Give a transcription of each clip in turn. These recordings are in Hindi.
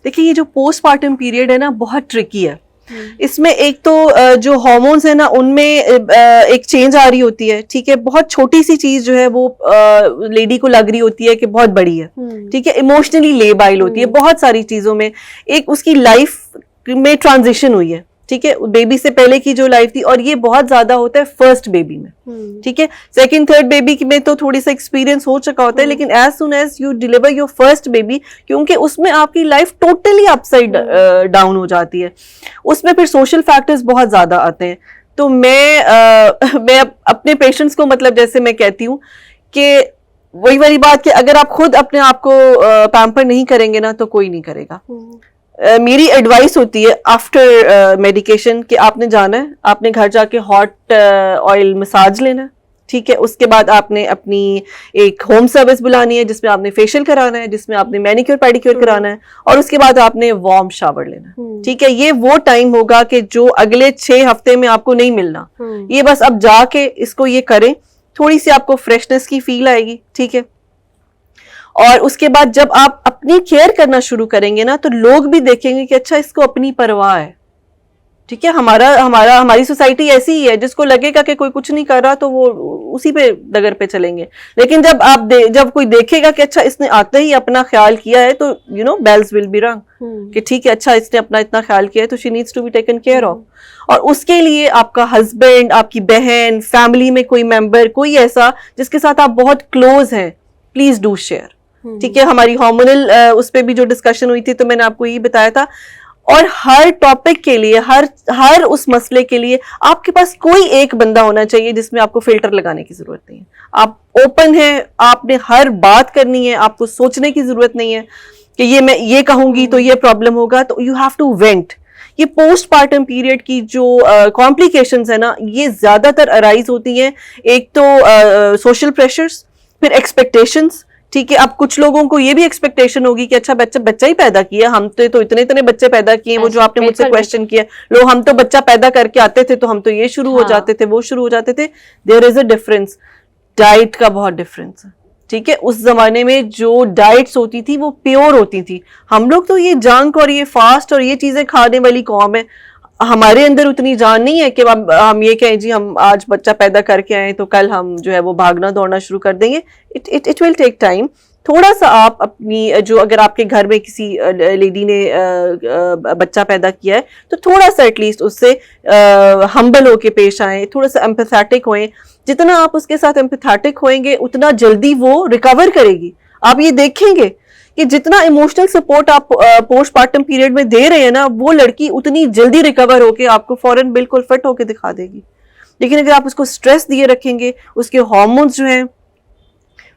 देखिए ये जो पोस्टपार्टम पीरियड है ना बहुत ट्रिकी है। इसमें एक तो जो हार्मोन्स है ना उनमें एक चेंज आ रही होती है, ठीक है। बहुत छोटी सी चीज जो है वो लेडी को लग रही होती है कि बहुत बड़ी है, ठीक है। इमोशनली लेबाइल होती है बहुत सारी चीजों में। एक उसकी लाइफ में ट्रांजिशन हुई है, ठीक है, बेबी से पहले की जो लाइफ थी, और ये बहुत ज्यादा होता है फर्स्ट बेबी में, ठीक है। सेकंड थर्ड बेबी में तो थोड़ी सा एक्सपीरियंस हो चुका होता है, लेकिन as soon as you deliver your first baby, क्योंकि उसमें आपकी लाइफ टोटली अपसाइड डाउन हो जाती है। उसमें फिर सोशल फैक्टर्स बहुत ज्यादा आते हैं। तो मैं अपने पेशेंट्स को मतलब जैसे मैं कहती हूँ कि वही वाली बात कि अगर आप खुद अपने आप को पैम्पर नहीं करेंगे ना तो कोई नहीं करेगा। मेरी एडवाइस होती है आफ्टर मेडिकेशन कि आपने जाना है, आपने घर जाके हॉट ऑयल मसाज लेना है, ठीक है। उसके बाद आपने अपनी एक होम सर्विस बुलानी है जिसमें आपने फेशियल कराना है, जिसमें आपने मैनिक्योर पेडिक्योर कराना है, और उसके बाद आपने वार्म शावर लेना है, ठीक है। ये वो टाइम होगा कि जो अगले 6 हफ्ते में आपको नहीं मिलना। ये बस अब जाके इसको ये करें, थोड़ी सी आपको फ्रेशनेस की फील आएगी, ठीक है। और उसके बाद जब आप अपनी केयर करना शुरू करेंगे ना तो लोग भी देखेंगे कि अच्छा इसको अपनी परवाह है, ठीक है। हमारी सोसाइटी ऐसी ही है, जिसको लगेगा कि कोई कुछ नहीं कर रहा तो वो उसी पे डगर पे चलेंगे। लेकिन जब कोई देखेगा कि अच्छा इसने आते ही अपना ख्याल किया है तो you know bells will be rung कि ठीक है, अच्छा इसने अपना इतना ख्याल किया है तो she needs to be taken care of. और उसके लिए आपका हस्बैंड, आपकी बहन, फैमिली में कोई मेंबर, कोई ऐसा जिसके साथ आप बहुत क्लोज हैं, प्लीज डू शेयर, ठीक है। हमारी हार्मोनल उस पर भी जो डिस्कशन हुई थी तो मैंने आपको यही बताया था। और हर टॉपिक के लिए, हर उस मसले के लिए आपके पास कोई एक बंदा होना चाहिए जिसमें आपको फिल्टर लगाने की जरूरत नहीं है। आप ओपन हैं, आपने हर बात करनी है, आपको सोचने की जरूरत नहीं है कि ये मैं ये कहूंगी तो ये प्रॉब्लम होगा, तो यू हैव टू वेंट। ये पोस्टपार्टम पीरियड की जो कॉम्प्लिकेशंस है ना ये ज्यादातर अराइज होती हैं, एक तो सोशल प्रेशर्स, फिर एक्सपेक्टेशंस, ठीक है। अब कुछ लोगों को ये भी एक्सपेक्टेशन होगी कि अच्छा बच्चा ही पैदा किया, हम तो इतने बच्चे पैदा किए, वो जो आपने मुझसे क्वेश्चन किया, लो हम तो बच्चा पैदा करके आते थे तो हम तो ये शुरू हो जाते थे, वो शुरू हो जाते थे। There is a difference, diet का बहुत डिफरेंस है, ठीक है। उस जमाने में जो डाइट्स होती थी वो प्योर होती थी। हम लोग तो ये जंक और ये फास्ट और ये चीजें खाने वाली कौम है, हमारे अंदर उतनी जान नहीं है कि हम ये कहें जी हम आज बच्चा पैदा करके आए तो कल हम जो है वो भागना दौड़ना शुरू कर देंगे। It will take time. थोड़ा सा आप अपनी जो, अगर आपके घर में किसी लेडी ने बच्चा पैदा किया है तो थोड़ा सा एटलीस्ट उससे हम्बल होके पेश आए, थोड़ा सा एम्पैथेटिक होएं। जितना आप उसके साथ एम्पैथेटिक होएंगे उतना जल्दी वो रिकवर करेगी। आप ये देखेंगे कि जितना इमोशनल सपोर्ट आप पोस्टपार्टम पीरियड में दे रहे हैं ना, वो लड़की उतनी जल्दी रिकवर होके आपको फौरन बिल्कुल फिट होके दिखा देगी। लेकिन अगर आप उसको स्ट्रेस दिए रखेंगे, उसके हार्मोन्स जो हैं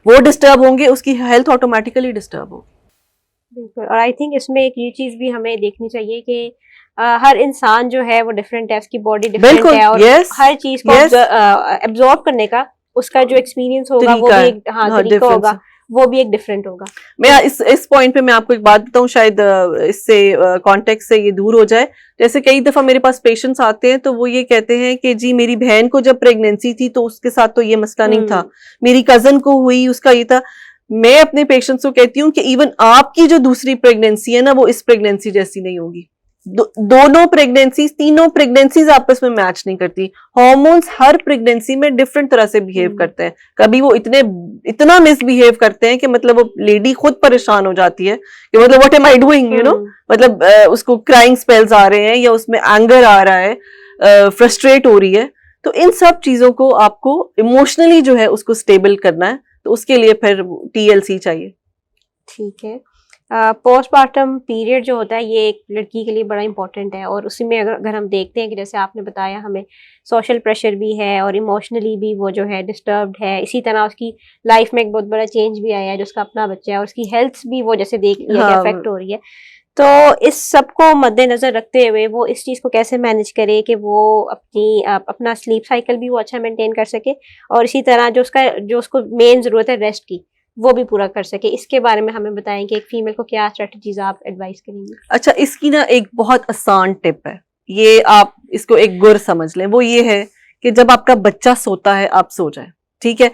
वो डिस्टर्ब होंगे, उसकी हेल्थ ऑटोमेटिकली डिस्टर्ब होगी। बिल्कुल। और आई थिंक इसमें एक ये चीज भी हमें देखनी चाहिए कि हर इंसान जो है वो डिफरेंट है, उसकी बॉडी डिफरेंट है, और हर चीज को एब्जॉर्ब करने का उसका जो एक्सपीरियंस होगा वो भी एक तरीका होगा, वो भी एक डिफरेंट होगा। मैं इस पॉइंट पे मैं आपको एक बात बताऊं, शायद इससे कॉन्टेक्स्ट से ये दूर हो जाए। जैसे कई दफा मेरे पास पेशेंट्स आते हैं तो वो ये कहते हैं कि जी मेरी बहन को जब प्रेगनेंसी थी तो उसके साथ तो ये मसला नहीं था, मेरी कजन को हुई उसका ये था। मैं अपने पेशेंट्स को कहती हूँ कि इवन आपकी जो दूसरी प्रेगनेंसी है ना वो इस प्रेगनेंसी जैसी नहीं होगी। दोनों प्रेगनेंसीज, तीनों प्रेगनेंसीज आपस में मैच नहीं करती। हार्मोन्स हर प्रेगनेंसी में डिफरेंट तरह से बिहेव करते हैं। कभी वो इतना मिसबिहेव करते हैं कि मतलब वो लेडी खुद परेशान हो जाती है कि मतलब what am I doing, you know, मतलब उसको क्राइंग स्पेल्स आ रहे हैं या उसमें एंगर आ रहा है, फ्रस्ट्रेट हो रही है। तो इन सब चीजों को आपको इमोशनली जो है उसको स्टेबल करना है, तो उसके लिए फिर TLC चाहिए। ठीक है। पोस्टपार्टम पीरियड जो होता है ये एक लड़की के लिए बड़ा इंपॉर्टेंट है, और उसी में अगर हम देखते हैं कि जैसे आपने बताया हमें सोशल प्रेशर भी है और इमोशनली भी वो जो है डिस्टर्ब्ड है, इसी तरह उसकी लाइफ में एक बहुत बड़ा चेंज भी आया है जो उसका अपना बच्चा है, और उसकी हेल्थ भी वो जैसे देख लिया अफेक्ट हो रही है। तो इस सब को मद्देनजर रखते हुए वो इस चीज को कैसे मैनेज करे कि वो अपना स्लीप साइकिल भी वो अच्छा मेंटेन कर सके, और इसी तरह जो उसको मेन जरूरत है रेस्ट की वो भी पूरा कर सके, इसके बारे में हमें बताएं कि एक फीमेल को क्या स्ट्रेटजीज आप एडवाइस करेंगे। अच्छा, इसकी ना एक बहुत आसान टिप है, ये आप इसको एक गुर समझ लें। वो ये है कि जब आपका बच्चा सोता है आप सो जाए, ठीक है।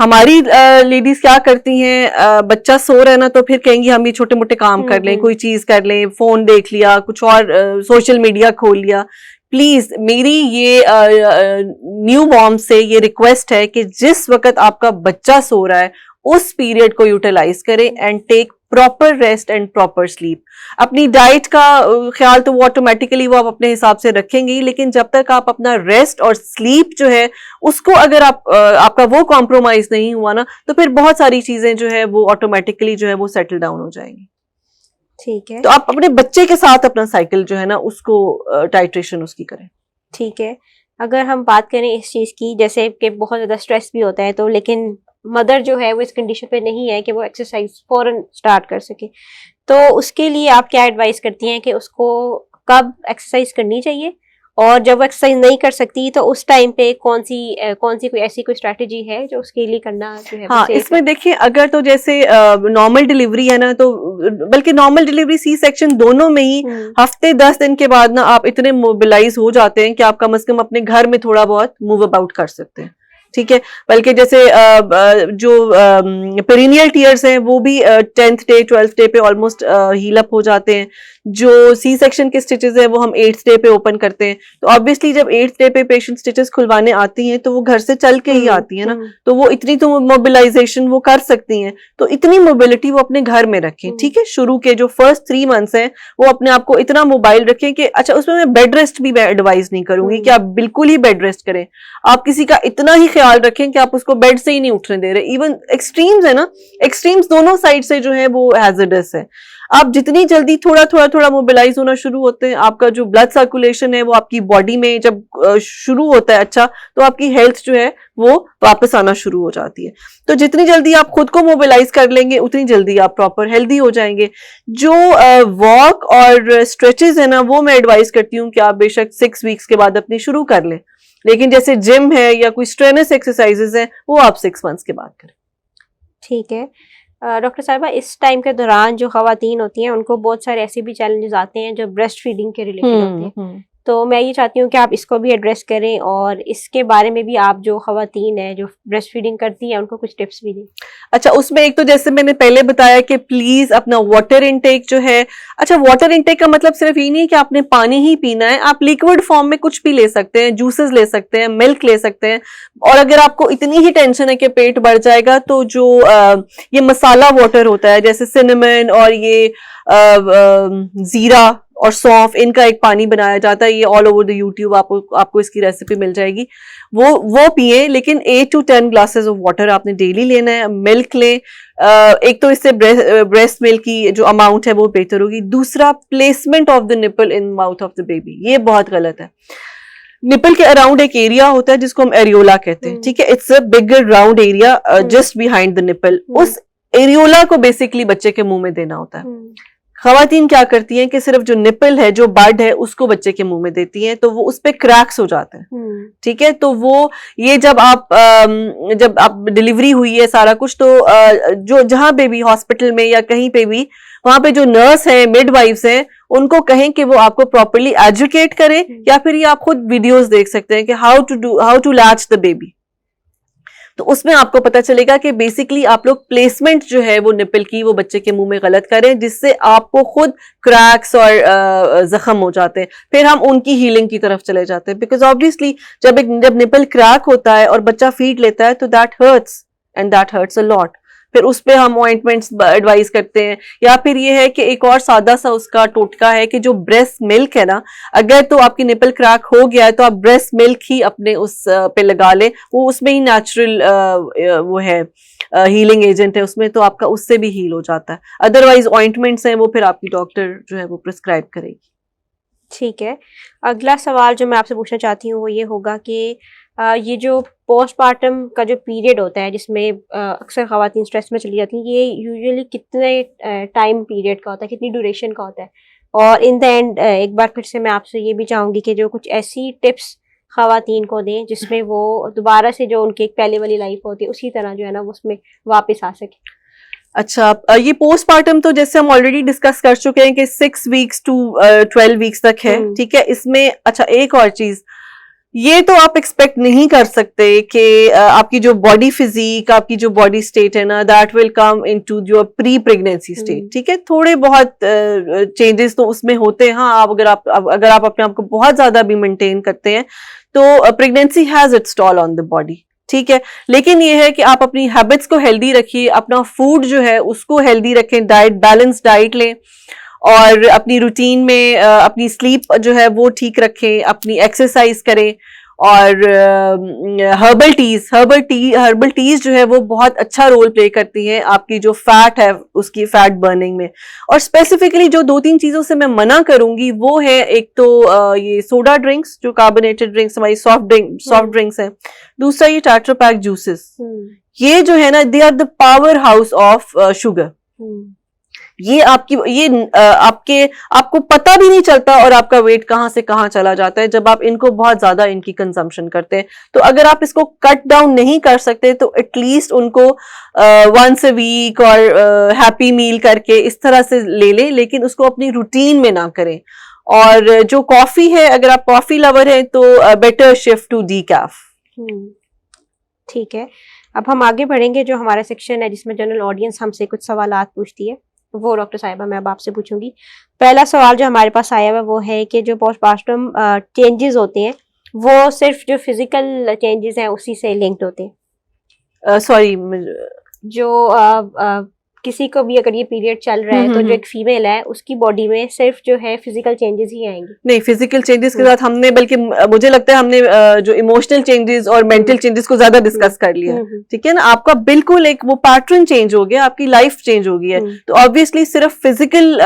हमारी लेडीज क्या करती हैं, बच्चा सो रहा है ना तो फिर कहेंगी हम ये छोटे मोटे काम कर लें, कोई चीज कर लें, फोन देख लिया, कुछ और सोशल मीडिया खोल लिया। प्लीज मेरी ये न्यू मॉम से ये रिक्वेस्ट है कि जिस वक्त आपका बच्चा सो रहा है उस पीरियड को यूटिलाइज करें and take proper rest and proper sleep. अपनी डाइट का ख्याल तो वो ऑटोमेटिकली वो आप अपने हिसाब से रखेंगे ही, लेकिन जब तक आप अपना रेस्ट और स्लीप जो है उसको अगर आपका वो कॉम्प्रोमाइज नहीं हुआ ना तो फिर बहुत सारी चीजें जो है वो ऑटोमेटिकली जो है वो सेटल डाउन हो जाएंगी। ठीक है, तो आप अपने बच्चे के साथ अपना साइकिल जो है ना उसको टाइट्रेशन उसकी करें। ठीक है। अगर हम बात करें इस चीज की, जैसे कि बहुत ज्यादा स्ट्रेस भी होता है, तो लेकिन मदर जो है वो इस कंडीशन पे नहीं है कि वो एक्सरसाइज फौरन स्टार्ट कर सके, तो उसके लिए आप क्या एडवाइस करती हैं कि उसको कब एक्सरसाइज करनी चाहिए, और जब वो एक्सरसाइज नहीं कर सकती तो उस टाइम पे कौन सी कोई ऐसी कोई स्ट्रेटजी है जो उसके लिए करना जो है हाँ, इसमें देखिए अगर तो जैसे नॉर्मल डिलीवरी है ना, तो बल्कि नॉर्मल डिलीवरी सी सेक्शन दोनों में ही हफ्ते 10 दिन के बाद ना आप इतने मोबिलाइज हो जाते हैं कि आप कम से कम अपने घर में थोड़ा बहुत मूव अबाउट कर सकते हैं। ठीक है, बल्कि जैसे जो पेरिनियल टीयर्स हैं वो भी 10th डे 12th डे पे ऑलमोस्ट हील अप हो जाते हैं। जो सी सेक्शन के स्टिचेस हैं वो हम 8th डे पे ओपन करते हैं। तो ऑब्वियसली जब 8th डे पे पेशेंट स्टिचेस खुलवाने आती हैं तो वो घर से चल के ही आती है ना, तो वो इतनी तो मोबिलाइजेशन वो कर सकती हैं, तो इतनी मोबिलिटी वो अपने घर में रखें। ठीक है, शुरू के जो फर्स्ट 3 मंथ्स हैं वो अपने आप को इतना मोबाइल रखें कि अच्छा, उसमें मैं बेड रेस्ट भी मैं एडवाइस नहीं करूंगी कि आप बिल्कुल ही बेड रेस्ट करें। आप किसी का इतना ही ख्याल रखें कि आप उसको बेड से ही नहीं उठने दे रहे। इवन एक्सट्रीम्स है ना, एक्सट्रीम्स दोनों साइड से जो है वो हैजर्डस है। आप जितनी जल्दी थोड़ा मोबिलाइज होना शुरू होते हैं, आपका जो ब्लड सर्कुलेशन है वो आपकी बॉडी में जब शुरू होता है अच्छा, तो आपकी हेल्थ जो है वो वापस आना शुरू हो जाती है। तो जितनी जल्दी आप खुद को मोबिलाइज कर लेंगे उतनी जल्दी आप प्रॉपर हेल्दी हो जाएंगे। जो वॉक और स्ट्रेचेस है ना वो मैं एडवाइस करती हूँ कि आप बेशक 6 वीक्स के बाद अपनी शुरू कर लें, लेकिन जैसे जिम है या कोई स्ट्रेनस एक्सरसाइजेस है वो आप 6 मंथ्स के बाद करें। ठीक है। डॉक्टर साहिबा, इस टाइम के दौरान जो खवातीन होती हैं उनको बहुत सारे ऐसे भी चैलेंजेस आते हैं जो ब्रेस्ट फीडिंग के रिलेटेड होते हैं, तो मैं ये चाहती हूँ कि आप इसको भी एड्रेस करें और इसके बारे में भी आप जो खवातीन है जो ब्रेस्ट फीडिंग करती हैं उनको कुछ टिप्स भी दें। अच्छा, उसमें एक तो जैसे मैंने पहले बताया कि प्लीज अपना वाटर इनटेक जो है, अच्छा वाटर इनटेक का मतलब सिर्फ ये नहीं है कि आपने पानी ही पीना है, आप लिक्विड फॉर्म में कुछ भी ले सकते हैं, जूसेस ले सकते हैं, मिल्क ले सकते हैं। और अगर आपको इतनी ही टेंशन है कि पेट बढ़ जाएगा तो जो ये मसाला वाटर होता है जैसे सिनेमन और ये जीरा और सौंफ, इनका एक पानी बनाया जाता है, ये ऑल ओवर द यूट्यूब आपको इसकी रेसिपी मिल जाएगी, वो पिए। लेकिन 8 to 10 ग्लासेस ऑफ वाटर आपने डेली लेना है। मिल्क लें, एक तो इससे ब्रेस्ट मिल्क की जो अमाउंट है वो बेहतर होगी। दूसरा, placement of the nipple in mouth of the baby, ये बहुत गलत है। निपल के अराउंड एक एरिया होता है जिसको हम एरियोला कहते हैं। ठीक है, it's a bigger round area just behind the nipple. उस एरियोला को बेसिकली बच्चे के मुंह में देना होता है। खवातीन क्या करती हैं कि सिर्फ जो निपल है, जो बड है, उसको बच्चे के मुंह में देती हैं, तो वो उस पे क्रैक्स हो जाते हैं। ठीक है, तो वो ये जब आप डिलीवरी हुई है सारा कुछ, तो जो जहां पे भी हॉस्पिटल में या कहीं पे भी वहां पे जो नर्स है, मिडवाइफ्स हैं, उनको कहें कि वो आपको प्रॉपर्ली एजुकेट करें, या फिर ये आप खुद वीडियोस देख सकते हैं कि how to latch the baby. तो उसमें आपको पता चलेगा कि बेसिकली आप लोग प्लेसमेंट जो है वो निपल की वो बच्चे के मुंह में गलत करें, जिससे आपको खुद क्रैक्स और जख्म हो जाते हैं। फिर हम उनकी हीलिंग की तरफ चले जाते हैं, बिकॉज ऑब्वियसली जब निपल क्रैक होता है और बच्चा फीड लेता है तो that hurts and that hurts a lot. फिर उस पे हम ऑइंटमेंट्स एडवाइस करते हैं, या फिर ये है कि एक और सादा सा उसका टोटका है कि जो ब्रेस्ट मिल्क है ना, अगर तो आपकी निपल क्रैक हो गया है तो आप ब्रेस्ट मिल्क ही अपने उस पे लगा लें, वो उसमें ही नेचुरल वो है हीलिंग एजेंट है उसमें, तो आपका उससे भी हील हो जाता है। अदरवाइज ऑइंटमेंट्स हैं वो फिर आपकी डॉक्टर जो है वो प्रिस्क्राइब करेगी। ठीक है, अगला सवाल जो मैं आपसे पूछना चाहती हूँ वो ये होगा कि ये जो पोस्टमार्टम का जो पीरियड होता है जिसमें अक्सर खवातीन स्ट्रेस में चली जाती हैं, ये यूजुअली कितने टाइम पीरियड का होता है, कितनी ड्यूरेशन का होता है? और इन द एंड एक बार फिर से मैं आपसे ये भी चाहूंगी कि जो कुछ ऐसी टिप्स खवातीन को दें जिसमें वो दोबारा से जो उनकी एक पहले वाली लाइफ होती है उसी तरह जो है ना वो उसमें वापस आ सके। अच्छा, ये पोस्टमार्टम तो जैसे हम ऑलरेडी डिस्कस कर चुके हैं कि 6 वीक्स to 12 वीक्स तक है। ठीक है, इसमें अच्छा एक और चीज, ये तो आप एक्सपेक्ट नहीं कर सकते कि आपकी जो बॉडी फिजिक, आपकी जो बॉडी स्टेट है ना, that will come into your pre pregnancy state. ठीक है, थोड़े बहुत चेंजेस तो उसमें होते हैं। हाँ, अगर आप अपने आप को बहुत ज्यादा भी मेंटेन करते हैं तो pregnancy has its toll on the body. ठीक है, लेकिन ये है कि आप अपनी हैबिट्स को हेल्दी रखिए, अपना फूड जो है उसको हेल्दी रखें, डाइट, बैलेंस डाइट लें, और अपनी रूटीन में अपनी स्लीप जो है वो ठीक रखें, अपनी एक्सरसाइज करें, और हर्बल टीज जो है वो बहुत अच्छा रोल प्ले करती हैं आपकी जो फैट है उसकी फैट बर्निंग में। और स्पेसिफिकली जो 2-3 चीजों से मैं मना करूंगी वो है, एक तो ये सोडा ड्रिंक्स, जो कार्बोनेटेड ड्रिंक्स, हमारी सॉफ्ट ड्रिंक्स हैं। दूसरा ये टेट्रापैक जूसेस, ये जो है ना, they are the powerhouse of sugar. ये आपको पता भी नहीं चलता और आपका वेट कहां से कहां चला जाता है जब आप इनको बहुत ज्यादा इनकी कंजम्पशन करते हैं। तो अगर आप इसको कट डाउन नहीं कर सकते तो एटलीस्ट उनको वंस अ वीक और हैप्पी मील करके इस तरह से ले लें, लेकिन उसको अपनी रूटीन में ना करें। और जो कॉफी है, अगर आप कॉफी लवर हैं तो बेटर शिफ्ट टू डीकैफ। ठीक है, अब हम आगे बढ़ेंगे। जो हमारा सेक्शन है जिसमें जनरल ऑडियंस हमसे कुछ सवालात पूछती है, वो डॉक्टर साहिबा मैं अब आपसे पूछूंगी। पहला सवाल जो हमारे पास आया हुआ वो है कि जो पोस्टपार्टम चेंजेस होते हैं वो सिर्फ जो फिजिकल चेंजेस हैं उसी से लिंक्ड होते हैं? सॉरी, जो किसी को भी अगर ये पीरियड चल रहा है तो जो एक फीमेल है उसकी बॉडी में सिर्फ जो है फिजिकल चेंजेस ही आएंगे? नहीं, फिजिकल चेंजेस के साथ हमने, बल्कि मुझे लगता है हमने जो इमोशनल चेंजेस और मेंटल चेंजेस को ज्यादा डिस्कस कर लिया। ठीक है ना, आपका बिल्कुल एक वो पैटर्न चेंज हो गया, आपकी लाइफ चेंज हो गई है। तो ऑब्वियसली सिर्फ फिजिकल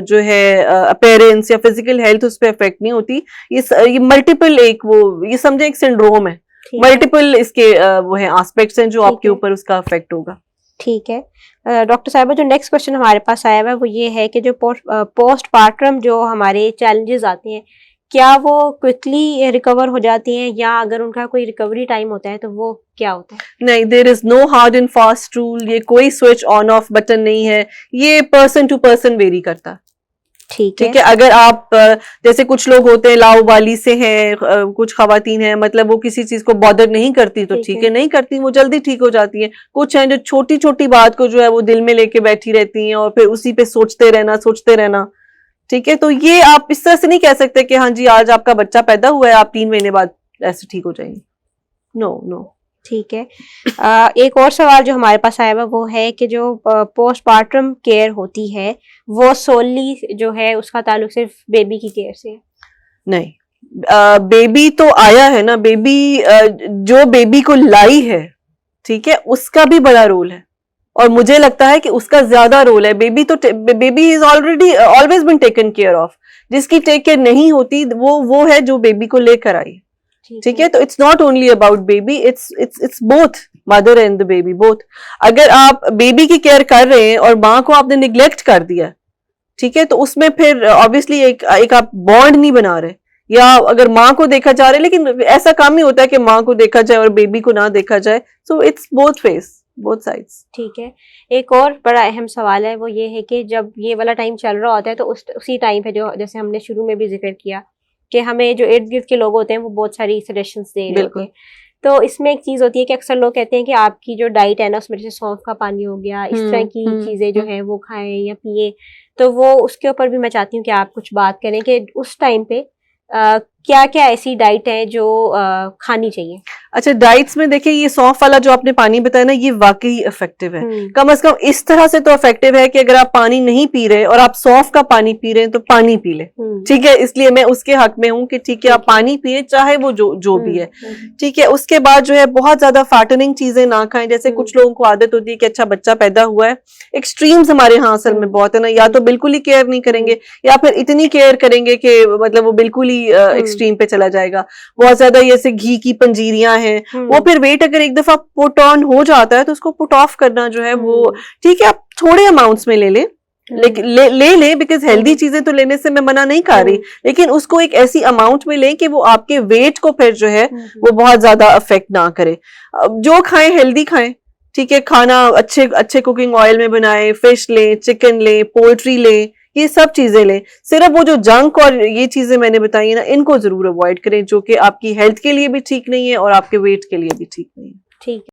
जो है अपीयरेंस या फिजिकल हेल्थ उस पर इफेक्ट नहीं होती। ये मल्टीपल ये समझे एक सिंड्रोम है, मल्टीपल इसके वो है एस्पेक्ट्स हैं जो आपके ऊपर उसका इफेक्ट होगा। ठीक है डॉक्टर साहिबा, जो नेक्स्ट क्वेश्चन हमारे पास आया हुआ है वो ये है कि जो पोस्टपार्टम जो हमारे चैलेंजेस आते हैं क्या वो क्विकली रिकवर हो जाती हैं या अगर उनका कोई रिकवरी टाइम होता है तो वो क्या होता है? नहीं, there is no hard and fast rule. ये कोई स्विच ऑन ऑफ बटन नहीं है, ये पर्सन टू पर्सन वेरी करता है। ठीक है, अगर आप जैसे कुछ लोग होते हैं लाउबाली से हैं, कुछ खवातीन हैं, मतलब वो किसी चीज को बॉदर नहीं करती तो ठीक है, नहीं करती वो जल्दी ठीक हो जाती है। कुछ हैं जो छोटी छोटी बात को जो है वो दिल में लेके बैठी रहती हैं और फिर उसी पे सोचते रहना। ठीक है, तो ये आप इस तरह से नहीं कह सकते कि हाँ जी आज आपका बच्चा पैदा हुआ है आप 3 महीने बाद ऐसे ठीक हो जाएंगे। नो। ठीक है, एक और सवाल जो हमारे पास आया हुआ वो है कि जो पोस्टपार्टम केयर होती है वो सोली जो है उसका ताल्लुक सिर्फ बेबी की केयर से है? नहीं, बेबी तो आया है ना, जो बेबी को लाई है, ठीक है, उसका भी बड़ा रोल है और मुझे लगता है कि उसका ज्यादा रोल है। Baby is always been taken care of. जिसकी टेक केयर नहीं होती वो है जो बेबी को लेकर आई। ठीक है, तो it's not only about baby, it's both mother and the baby both. अगर आप बेबी की केयर कर रहे हैं और माँ को आपने निग्लेक्ट कर दिया, ठीक है, तो उसमें फिर ऑब्वियसली एक आप बॉन्ड नहीं बना रहे। या अगर माँ को देखा जा रहा है, लेकिन ऐसा काम ही होता है कि माँ को देखा जाए और बेबी को ना देखा जाए। So it's both face, both sides. ठीक है, एक और बड़ा अहम सवाल है वो ये है कि जब ये वाला टाइम चल रहा होता है तो उसी टाइम पे जो जैसे हमने शुरू में भी जिक्र किया कि हमें जो इर्द गिर्द के लोग होते हैं वो बहुत सारी सजेशंस दे रहे होते हैं। तो इसमें एक चीज होती है कि अक्सर लोग कहते हैं कि आपकी जो डाइट है ना उसमें जैसे सौंफ का पानी हो गया, इस तरह की चीजें जो है वो खाएं या पिए। तो वो उसके ऊपर भी मैं चाहती हूँ कि आप कुछ बात करें कि उस टाइम पे क्या क्या ऐसी डाइट है जो खानी चाहिए। अच्छा, डाइट्स में देखिए ये सौंफ वाला जो आपने पानी बताया ना, ये वाकई इफेक्टिव है। कम से कम इस तरह से तो इफेक्टिव है कि अगर आप पानी नहीं पी रहे और आप सौंफ का पानी पी रहे हैं तो पानी पी ले। ठीक है, इसलिए मैं उसके हक में हूं कि ठीक है आप पानी पिए, चाहे वो जो भी है। ठीक है, उसके बाद जो है बहुत ज्यादा फैटनिंग चीजें ना खाएं। जैसे कुछ लोगों को आदत होती है कि अच्छा बच्चा पैदा हुआ है, एक्सट्रीम्स हमारे यहाँ असल में बहुत है ना, या तो बिल्कुल ही केयर नहीं करेंगे या फिर इतनी केयर करेंगे कि मतलब वो बिल्कुल ही एक्सट्रीम पे चला जाएगा। बहुत ज्यादा जैसे घी की पंजीरियां हैं, वो फिर वेट अगर एक दफा पुट ऑन हो जाता है तो उसको पुट ऑफ करना जो है वो ठीक है, आप थोड़े अमाउंट्स में ले लें, लेकिन ले बिकॉज हेल्दी चीजें तो लेने से मैं मना नहीं कर रही, लेकिन उसको एक ऐसी अमाउंट में लें कि वो आपके वेट को फिर जो है वो बहुत ज्यादा अफेक्ट ना करे। जो खाएं हेल्दी खाएं, ठीक है, खाना अच्छे कुकिंग ऑयल में बनाएं, फिश लें, चिकन लें, पोल्ट्री लें, ये सब चीजें लें। सिर्फ वो जो जंक और ये चीजें मैंने बताई है ना, इनको जरूर अवॉइड करें, जो कि आपकी हेल्थ के लिए भी ठीक नहीं है और आपके वेट के लिए भी ठीक नहीं है। ठीक है।